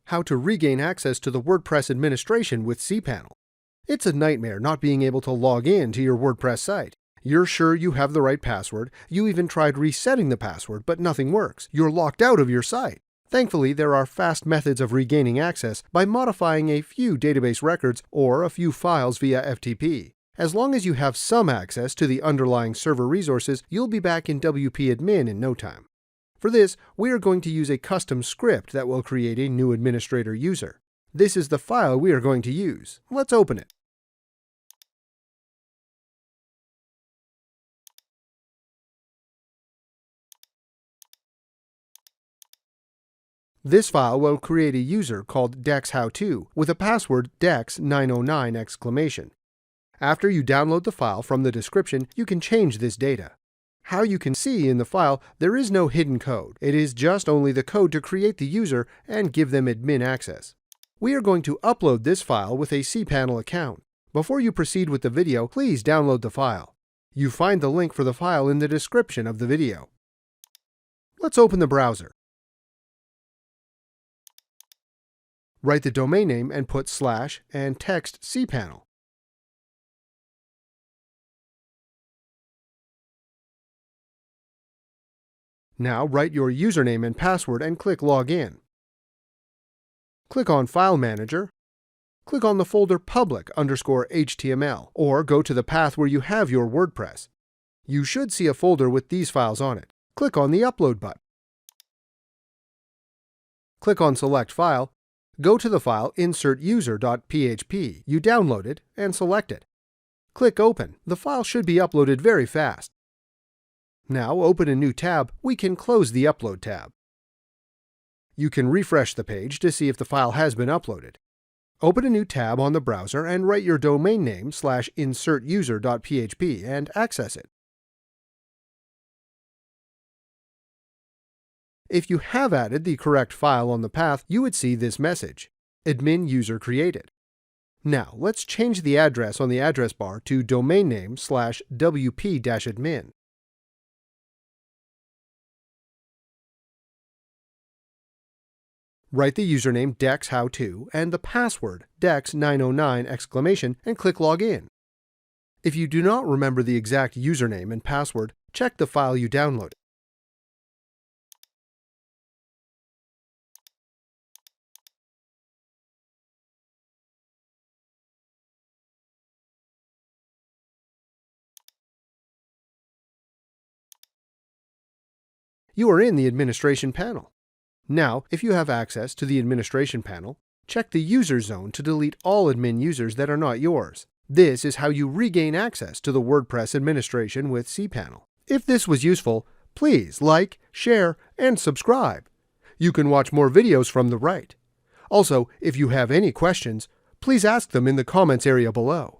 how to regain access to the WordPress administration with cPanel. It's a nightmare not being able to log in to your WordPress site. You're sure you have the right password, you even tried resetting the password, but nothing works. You're locked out of your site. Thankfully, there are fast methods of regaining access by modifying a few database records or a few files via FTP. As long as you have some access to the underlying server resources, you'll be back in WP Admin in no time. For this, we are going to use a custom script that will create a new administrator user. This is the file we are going to use. Let's open it. This file will create a user called DexHowTo with a password dex909!. After you download the file from the description, you can change this data. How you can see in the file, there is no hidden code. It is just only the code to create the user and give them admin access. We are going to upload this file with a cPanel account. Before you proceed with the video, please download the file. You find the link for the file in the description of the video. Let's open the browser. Write the domain name and put / and text cPanel. Now write your username and password and click Login. Click on File Manager. Click on the folder public_HTML or go to the path where you have your WordPress. You should see a folder with these files on it. Click on the Upload button. Click on Select File. Go to the file insertuser.php you downloaded and select it. Click Open. The file should be uploaded very fast. Now open a new tab. We can close the Upload tab. You can refresh the page to see if the file has been uploaded. Open a new tab on the browser and write your domain name /insertuser.php and access it. If you have added the correct file on the path, you would see this message: Admin user created. Now let's change the address on the address bar to domain name /wp-admin. Write the username DexHowTo and the password dex909! And click Login. If you do not remember the exact username and password, check the file you downloaded. You are in the administration panel. Now, if you have access to the administration panel, check the user zone to delete all admin users that are not yours. This is how you regain access to the WordPress administration with cPanel. If this was useful, please like, share, and subscribe. You can watch more videos from the right. Also, if you have any questions, please ask them in the comments area below.